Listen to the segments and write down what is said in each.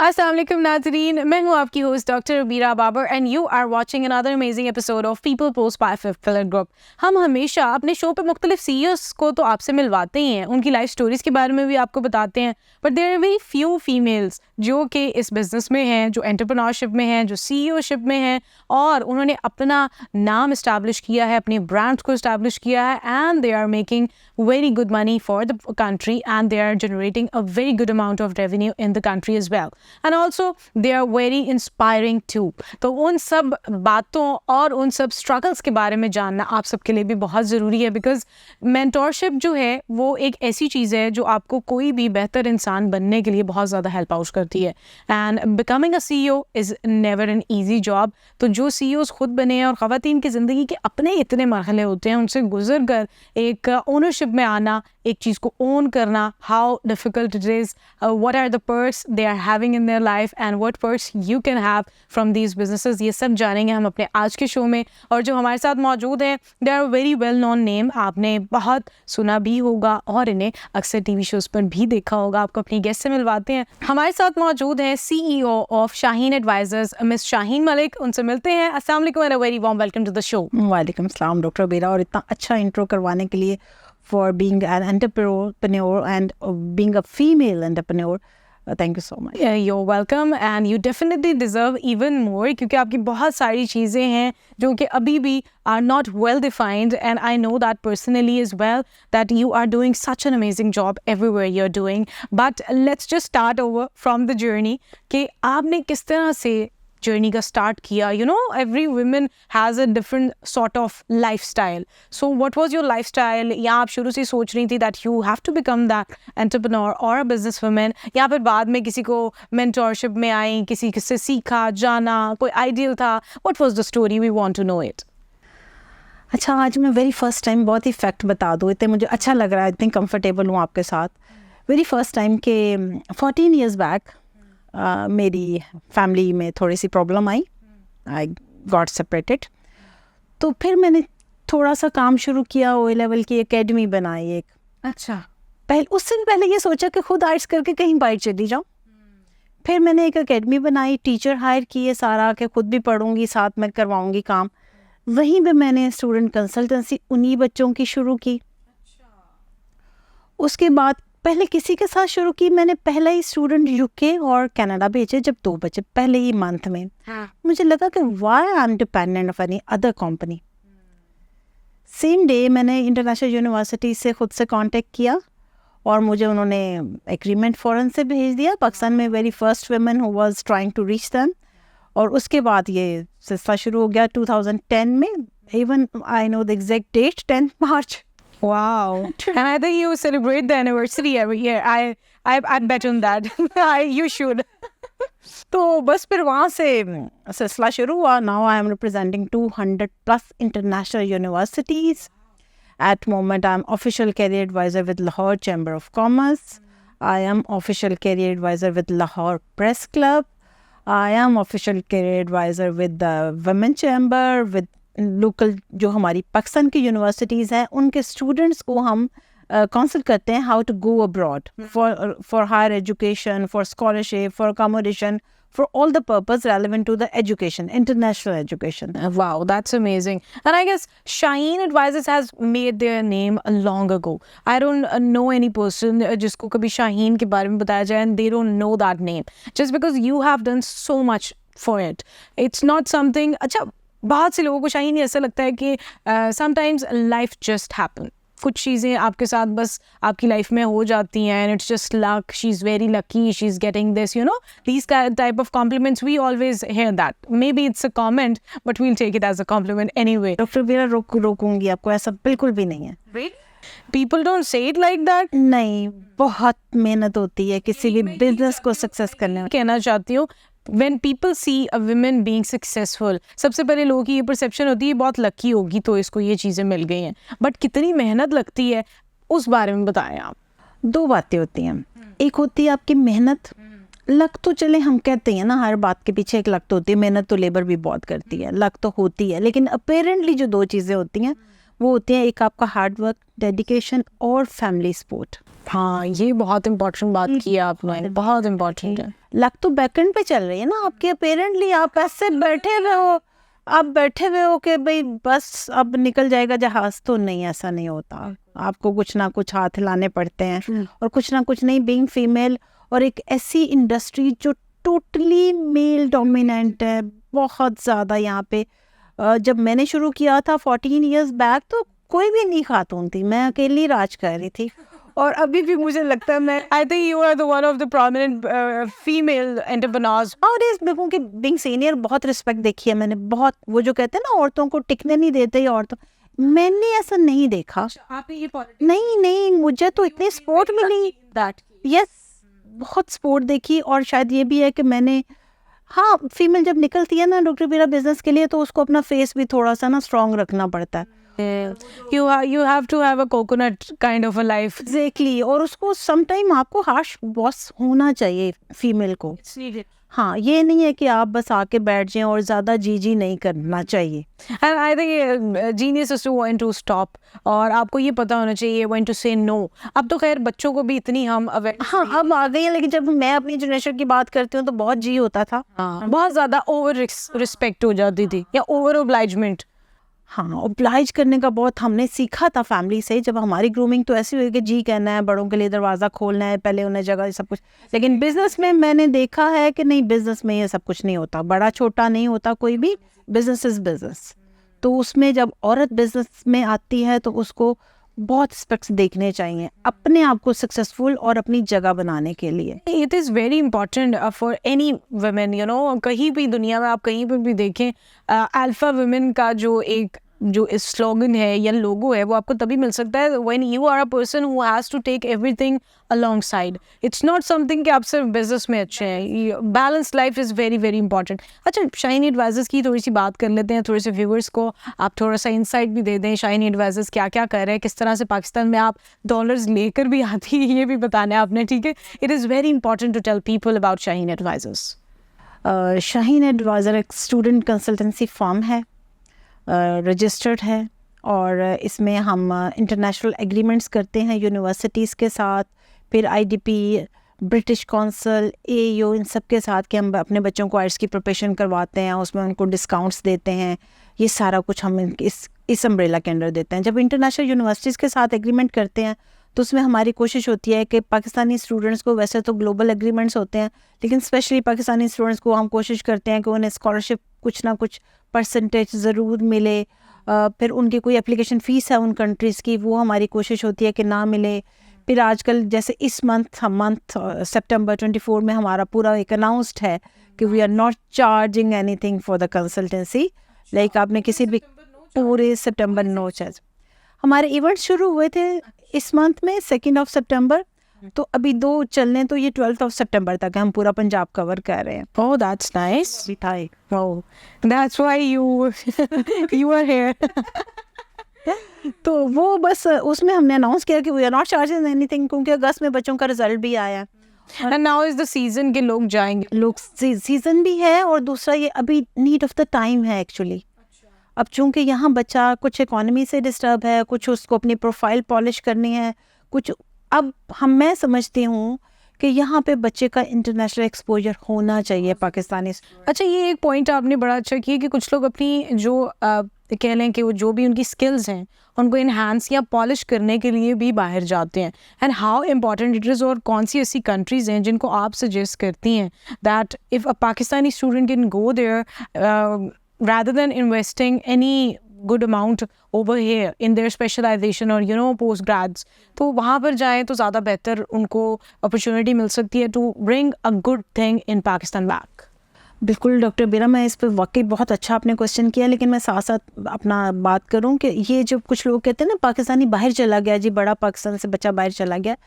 अस्सलाम वालेकुम नाज़रीन, मैं हूँ आपकी host doctor Rabeera Babar and you are watching another amazing episode of people post by fifth pillar group. हम हमेशा अपने शो पे मुख्तलिफ सीईओस को तो आपसे मिलवाते ही हैं, उनकी लाइफ स्टोरीज़ के बारे में भी आपको बताते हैं, but there are very few females जो कि इस बिज़नेस में हैं, जो एंटरप्रेन्योरशिप में हैं, जो सीईओशिप में हैं और उन्होंने अपना नाम इस्टेब्लिश किया है, अपने ब्रांड को इस्टेब्लिश किया है and they are making very good money for the country and they are generating a very good amount of revenue in the country as well and also they are very inspiring too। तो उन सब बातों और उन सब struggles के बारे में जानना आप सबके लिए भी बहुत ज़रूरी है because mentorship जो है वो एक ऐसी चीज़ है जो आपको कोई भी बेहतर इंसान बनने के लिए बहुत ज़्यादा हेल्प आउट करती है and becoming a CEO is never an easy job। तो जो CEOs खुद बने हैं और ख़वातीन की ज़िंदगी के अपने इतने मरहले होते हैं, उनसे गुजर कर एक ओनरशिप में आना, एक चीज़ को ओन करना, how difficult it is, what are the perks they are having in their life and what perks you can have from these businesses, ये सब जानेंगे हम अपने आज के शो में। और जो हमारे साथ मौजूद हैं they are very well known name, आपने बहुत सुना भी होगा और इन्हें अक्सर टीवी शोज़ पर भी देखा होगा। आपको अपनी गेस्ट से मिलवाते हैं। हमारे साथ मौजूद हैं CEO of Shaheen advisors miss Shaheen Malik, उनसे मिलते हैं। अस्सलाम वालेकुम and a very warm welcome to the show. वालेकुम अस्सलाम डॉक्टर बेरा, और इतना अच्छा इंट्रो करवाने के लिए for being an entrepreneur and being a female entrepreneur. Thank you so much. Yeah, you're welcome and you definitely deserve even more क्योंकि आपकी बहुत सारी चीज़ें हैं जो कि अभी भी are not well defined and I know that personally as well that you are doing such an amazing job everywhere you're doing. But let's just start over from the journey कि आपने किस तरह से जर्नी का start किया। You know every women has a different sort of life style, so what was your life style? या आप शुरू से सोच रही थी that you have to become that entrepreneur और अ बिजनेस वुमेन, या फिर बाद में किसी को मेंटोरशिप में आई, किसी से सीखा जाना, कोई आइडियल था? What was the story? We want to know it. अच्छा, आज मैं वेरी फर्स्ट टाइम बहुत ही फैक्ट बता दूँ, इतने मुझे अच्छा लग रहा है, इतनी कंफर्टेबल हूँ आपके साथ। वेरी फर्स्ट टाइम के 14 ईयर्स बैक मेरी फैमिली में थोड़ी सी प्रॉब्लम आई, आई गॉट सेपरेटेड। तो फिर मैंने थोड़ा सा काम शुरू किया, ओ लेवल की एकेडमी बनाई एक। अच्छा, उससे भी पहले ये सोचा कि खुद आर्ट्स करके कहीं बाहर चली जाऊँ। फिर मैंने एक एकेडमी बनाई, टीचर हायर किए, सारा कि खुद भी पढ़ूंगी साथ में करवाऊंगी काम। वहीं पे मैंने स्टूडेंट कंसल्टेंसी उन्हीं बच्चों की शुरू की। उसके बाद पहले किसी के साथ शुरू की मैंने, पहला ही स्टूडेंट यूके और कनाडा भेजे जब 2 बच्चे पहले ही मंथ में। मुझे लगा कि why I am dependent of any other company. Same day मैंने इंटरनेशनल यूनिवर्सिटी से खुद से कांटेक्ट किया और मुझे उन्होंने एग्रीमेंट फ़ौरन से भेज दिया। पाकिस्तान में very first women who was trying to reach them. और उसके बाद ये सिलसिला शुरू हो गया 2010 में। Even I know the exact date, 10 March. Wow. And I think you celebrate the anniversary every year. I bet on that. You should. तो बस फिर वहाँ से सिलसिला शुरू हुआ। Now I am representing 200+ international universities. At moment I am official career advisor with Lahore Chamber of Commerce. I am official career advisor with Lahore Press Club. I am official career advisor with the Women Chamber, with local जो हमारी पाकिस्तान की universities हैं उनके students को हम council करते हैं how to go abroad for higher education, for scholarship, for accommodation, for all the purpose relevant to the education, international education. Wow, that's amazing. And I guess Shaheen Advisors has made their name long ago. I don't know any person जिसको कभी शाहीन के बारे में बताया जाए and they don't know that name. Just because you have done so much for it. It's not something, अच्छा बहुत से लोगों को शाहीन ऐसा लगता है कि sometimes life just happen. कुछ चीज़ें आपके साथ बस आपकी लाइफ में हो जाती हैं and it's just luck, she's very lucky, she's getting this, you know, these type of compliments, we always hear that. Maybe it's a comment, but we'll take it as a compliment anyway. Doctor बेरा रोकूंगी आपको, ऐसा बिल्कुल भी नहीं है। People don't say it like that. नहीं, बहुत मेहनत होती है किसी भी बिजनेस को सक्सेस करने में। कहना चाहती हूँ when people see a woman being successful, सबसे पहले लोगों की ये परसेप्शन होती है बहुत लकी होगी तो इसको ये चीज़ें मिल गई हैं, बट कितनी मेहनत लगती है उस बारे में बताएं आप। 2 बातें होती हैं, एक होती है आपकी मेहनत। लक तो चले हम कहते हैं ना, हर बात के पीछे एक लक तो होती है, मेहनत तो लेबर भी बहुत करती है, लक तो होती है, लेकिन अपेरेंटली जो 2 चीज़ें होती हैं वो होते हैं एक आपका हार्ड वर्क, डेडिकेशन और फैमिली सपोर्ट। हाँ, ये बहुत इम्पोर्टेंट बात की है आपने, बहुत इम्पोर्टेंट है। लक तो बैकएंड पे चल रही है ना आपके, अपेरेंटली आप ऐसे बैठे हुए हो, आप बैठे हुए हो कि भाई बस अब निकल जाएगा जहाज, तो नहीं, ऐसा नहीं होता। आपको कुछ ना कुछ हाथ हिलाने पड़ते हैं और कुछ ना कुछ नहीं। बीइंग फीमेल और एक ऐसी इंडस्ट्री जो टोटली मेल डोमिनेंट है, बहुत ज़्यादा यहाँ पे। जब मैंने शुरू किया था 14 इयर्स बैक तो कोई भी नहीं खातून थी, मैं अकेली राज कर रही थी। और अभी भी मुझे लगता है मैं I think you are the one of the prominent female entrepreneurs. nowadays देखूं कि बिंग सीनियर बहुत रिस्पेक्ट देखी है मैंने, बहुत। वो जो कहते हैं ना औरतों को टिकने नहीं देते ये औरतों, मैंने ऐसा नहीं देखा। आपने ये नहीं, मुझे तो इतनी सपोर्ट मिली, दैट यस, बहुत सपोर्ट देखी। और शायद ये भी है कि मैंने, हाँ, फीमेल जब निकलती है ना डॉक्टर बीरा बिजनेस के लिए, तो उसको अपना फेस भी थोड़ा सा ना स्ट्रॉन्ग रखना पड़ता है। you have to have a coconut kind of a life. Exactly, और उसको समटाइम आपको हार्श बॉस होना चाहिए फीमेल को। It's needed. हाँ, ये नहीं है कि आप बस आके बैठ जाएं, और ज़्यादा जी नहीं करना चाहिए। And I think genius is to when to stop. और आपको ये पता होना चाहिए when to say no. अब तो खैर बच्चों को भी इतनी हम अवेयर, हाँ, अब आ गई है, लेकिन जब मैं अपनी जनरेशन की बात करती हूँ तो बहुत जी होता था। हाँ, बहुत ज़्यादा ओवर रिस्पेक्ट हो जाती थी या ओवर ओब्लाइजमेंट। हाँ, ओब्लाइज करने का बहुत हमने सीखा था फैमिली से। जब हमारी ग्रूमिंग तो ऐसी हुई कि जी कहना है, बड़ों के लिए दरवाज़ा खोलना है, पहले उन्हें जगह, सब कुछ। लेकिन बिजनेस में मैंने देखा है कि नहीं, बिजनेस में ये सब कुछ नहीं होता, बड़ा छोटा नहीं होता कोई भी, बिजनेस इज बिजनेस। तो उसमें जब औरत बिजनेस में आती है तो उसको बहुत एस्पेक्ट्स देखने चाहिए अपने आप को सक्सेसफुल और अपनी जगह बनाने के लिए। It is very important for any women, you know, कहीं भी दुनिया में आप कहीं पर भी देखें, अल्फा वुमेन का जो इस स्लोगन है या लोगो है, वो आपको तभी मिल सकता है when you are a person who has to take everything alongside. It's not something कि आप सिर्फ बिजनेस में अच्छे हैं। Balance life is very very important. अच्छा, शाइनी एडवाइजर्स की थोड़ी सी बात कर लेते हैं, थोड़े से व्यूअर्स को आप थोड़ा सा इंसाइट भी दे दें। शाइनी एडवाइजर्स क्या क्या कर रहे हैं, किस तरह से पाकिस्तान में आप डॉलर्स लेकर भी आती है, ये भी बताना है आपने, ठीक है? It is very important to tell people about Shaheen advisors. Shaheen adviser एक स्टूडेंट कंसल्टेंसी फर्म है, रजिस्टर्ड है, और इसमें हम इंटरनेशनल एग्रीमेंट्स करते हैं यूनिवर्सिटीज़ के साथ, फिर आईडीपी, ब्रिटिश काउंसिल, एयू, इन सब के साथ कि हम अपने बच्चों को आइट्स की प्रिपरेशन करवाते हैं, उसमें उनको डिस्काउंट्स देते हैं। ये सारा कुछ हम इस अम्ब्रेला के अंडर देते हैं। जब इंटरनेशनल यूनिवर्सिटीज़ के साथ एग्रीमेंट करते हैं तो उसमें हमारी कोशिश होती है कि पाकिस्तानी स्टूडेंट्स को, वैसे तो ग्लोबल एग्रीमेंट्स होते हैं, लेकिन स्पेशली पाकिस्तानी स्टूडेंट्स को हम कोशिश करते हैं कि उन्हें स्कॉलरशिप कुछ ना कुछ परसेंटेज ज़रूर मिले। फिर उनकी कोई एप्लीकेशन फ़ीस है उन कंट्रीज़ की, वो हमारी कोशिश होती है कि ना मिले। फिर आजकल जैसे इस मंथ सितंबर 24 में हमारा पूरा एक अनाउंस्ड है कि we are not charging anything for the consultancy, like आपने किसी भी पूरे सितंबर नो चार्ज। हमारे इवेंट्स शुरू हुए थे इस मंथ में 2 सितंबर, तो अभी 2 चलने, तो ये 12 सितंबर तक हम पूरा पंजाब कवर कर रहे हैं। Oh, that's nice. भी था एक। Oh, that's why you are here. तो वो बस उसमें हमने अनाउंस किया कि we are not charging anything, क्योंकि अगस्त में बच्चों का रिजल्ट भी आया है। And now is the season के लोग जाएंगे। लोग सीजन भी है, और दूसरा ये अभी नीड ऑफ द टाइम है एक्चुअली। अब चूंकि यहाँ बच्चा कुछ इकोनॉमी से डिस्टर्ब है, कुछ उसको अपनी प्रोफाइल पॉलिश करनी है, कुछ अब मैं समझती हूँ कि यहाँ पे बच्चे का इंटरनेशनल एक्सपोजर होना चाहिए पाकिस्तानी। अच्छा, ये एक पॉइंट आपने बड़ा अच्छा किया कि कुछ लोग अपनी जो कह लें कि वो जो भी उनकी स्किल्स हैं उनको इन्हांस या पॉलिश करने के लिए भी बाहर जाते हैं। And how important it is, और कौन सी ऐसी कंट्रीज़ हैं जिनको आप सजेस्ट करती हैं that if a Pakistani student can go there rather than investing any good amount over here in their specialization or you know post grads, तो वहाँ पर जाएं तो ज़्यादा बेहतर उनको अपॉर्चुनिटी मिल सकती है to bring a good thing in Pakistan back। बिल्कुल डॉक्टर बीरा, मैं इस पर वाकई बहुत अच्छा आपने क्वेश्चन किया, लेकिन मैं साथ साथ अपना बात करूं कि ये जो कुछ लोग कहते हैं ना पाकिस्तानी बाहर चला गया जी, बड़ा पाकिस्तान से बच्चा बाहर चला गया,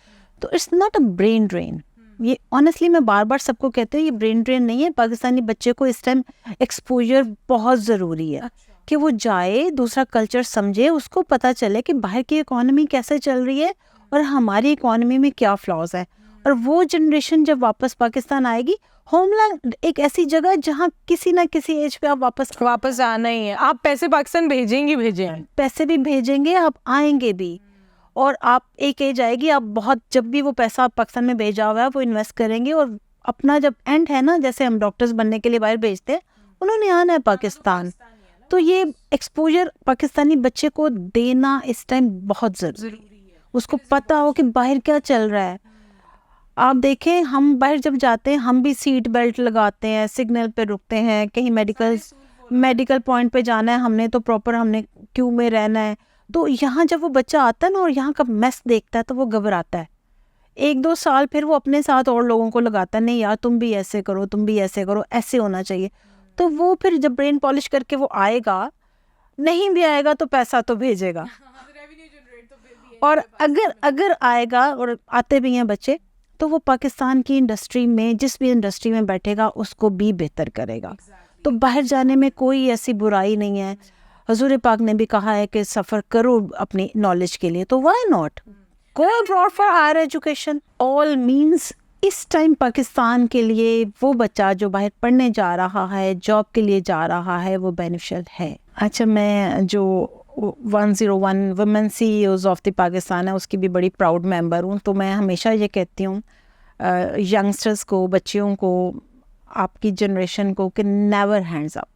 तो it's not a brain drain. ये ऑनेस्टली मैं बार बार सबको कहती हूँ, ये ब्रेन ड्रेन नहीं है। पाकिस्तानी बच्चे को इस टाइम एक्सपोजर बहुत ज़रूरी है कि वो जाए, दूसरा कल्चर समझे, उसको पता चले कि बाहर की इकोनॉमी कैसे चल रही है और हमारी इकोनॉमी में क्या फ्लॉज है। और वो जनरेशन जब वापस पाकिस्तान आएगी, होमलैंड एक ऐसी जगह जहाँ किसी ना किसी एज पे आप वापस आना ही है। आप पैसे पाकिस्तान भेजेंगे, पैसे भी भेजेंगे, आप आएंगे भी, और आप एक एज आएगी आप बहुत, जब भी वो पैसा आप पाकिस्तान में भेजा हुआ है वो इन्वेस्ट करेंगे, और अपना जब एंड है ना, जैसे हम डॉक्टर्स बनने के लिए बाहर भेजते हैं, उन्होंने आना है पाकिस्तान। तो ये एक्सपोजर पाकिस्तानी बच्चे को देना इस टाइम बहुत ज़रूरी है, उसको पता हो कि बाहर क्या चल रहा है। आप देखें, हम बाहर जब जाते हैं हम भी सीट बेल्ट लगाते हैं, सिग्नल पे रुकते हैं, कहीं मेडिकल पॉइंट पे जाना है हमने तो प्रॉपर हमने क्यू में रहना है। तो यहाँ जब वो बच्चा आता है ना और यहाँ का मैस देखता है तो वो घबराता है। 1-2 साल फिर वो अपने साथ और लोगों को लगाता है, नहीं यार तुम भी ऐसे करो, तुम भी ऐसे करो, ऐसे होना चाहिए। तो वो फिर जब ब्रेन पॉलिश करके वो आएगा, नहीं भी आएगा तो पैसा तो भेजेगा। और अगर आएगा, और आते भी हैं बच्चे, तो वो पाकिस्तान की इंडस्ट्री में, जिस भी इंडस्ट्री में बैठेगा उसको भी बेहतर करेगा। तो बाहर जाने में कोई ऐसी बुराई नहीं है। हजूर पाक ने भी कहा है कि सफ़र करो अपनी नॉलेज के लिए, तो why not go abroad for higher education. All means इस टाइम पाकिस्तान के लिए वो बच्चा जो बाहर पढ़ने जा रहा है, जॉब के लिए जा रहा है, वो बेनिफिशियल है। अच्छा, मैं जो 101 women CEOs of the Pakistan है उसकी भी बड़ी प्राउड मेंबर हूँ। तो मैं हमेशा ये कहती हूँ यंगस्टर्स को, बच्चियों को, आपकी जनरेशन को कि नेवर हैंड्स अप।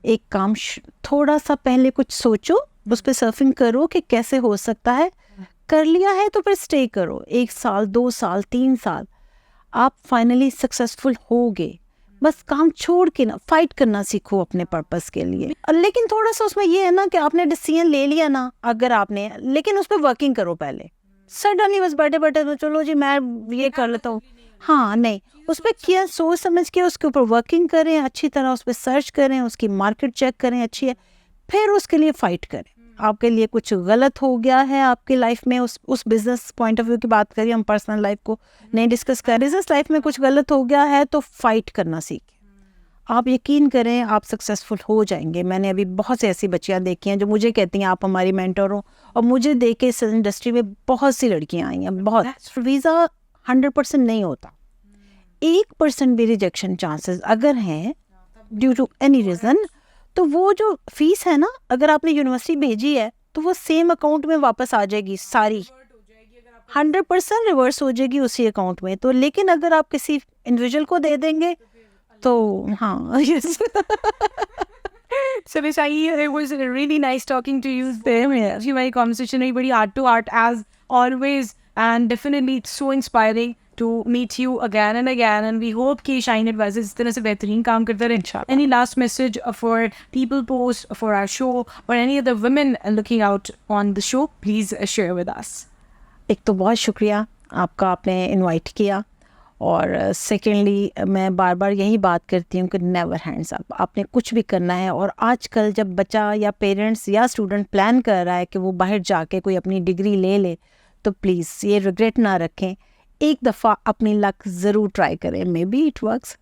एक काम थोड़ा सा पहले कुछ सोचो, उस पर सर्फिंग करो कि कैसे हो सकता है, कर लिया है तो फिर स्टे करो, 1 साल 2 साल 3 साल, आप फाइनली सक्सेसफुल होगे। बस काम छोड़ के ना फाइट करना सीखो अपने पर्पस के लिए। लेकिन थोड़ा सा उसमें ये है ना कि आपने डिसीजन ले लिया ना, अगर आपने, लेकिन उस पर वर्किंग करो पहले। सडनली बस बैठे बैठे तो चलो जी मैं ये कर लेता हूँ, हाँ नहीं, उस पर किया सोच समझ के उसके ऊपर वर्किंग करें, अच्छी तरह उस पर सर्च करें, उसकी मार्केट चेक करें अच्छी है, फिर उसके लिए फ़ाइट करें। आपके लिए कुछ गलत हो गया है आपकी लाइफ में, उस बिजनेस पॉइंट ऑफ व्यू की बात करिए, हम पर्सनल लाइफ को नहीं डिस्कस करें। बिजनेस लाइफ में कुछ गलत हो गया है तो फाइट करना सीखें। आप यकीन करें आप सक्सेसफुल हो जाएंगे। मैंने अभी बहुत सी ऐसी बच्चियां देखी हैं जो मुझे कहती हैं आप हमारी मेंटर हो, और मुझे देख के इस इंडस्ट्री में बहुत सी लड़कियां आई हैं। बहुत वीज़ा 100% नहीं होता, 1% भी रिजेक्शन चांसेस अगर हैं ड्यू टू एनी रीज़न, तो वो जो फीस है ना, अगर आपने यूनिवर्सिटी भेजी है तो वो सेम अकाउंट में वापस आ जाएगी, सारी 100% रिवर्स हो जाएगी उसी अकाउंट में। तो लेकिन अगर आप किसी इंडिविजुअल को दे देंगे तो हाँ, yes. So Vishai, it was really nice talking to you. हमारी conversation रही बड़ी heart to heart as always, and definitely it's so inspiring to meet you again and again, and we hope कि Shine Advisors इस तरह से बेहतरीन काम करते रहे इंशाल्लाह। Any last message for People Post, for our show, or any other women looking out on the show, please share with us. एक तो बहुत शुक्रिया आपका, आपने इनवाइट किया, और सेकेंडली मैं बार बार यही बात करती हूँ कि नेवर हैंड्स अप। आपने कुछ भी करना है, और आजकल जब बच्चा या पेरेंट्स या स्टूडेंट प्लान कर रहा है कि वो बाहर जाके कोई अपनी डिग्री ले ले, तो प्लीज़ ये रिग्रेट ना रखें, एक दफ़ा अपनी लक ज़रूर ट्राई करें, मे बी इट वर्क्स।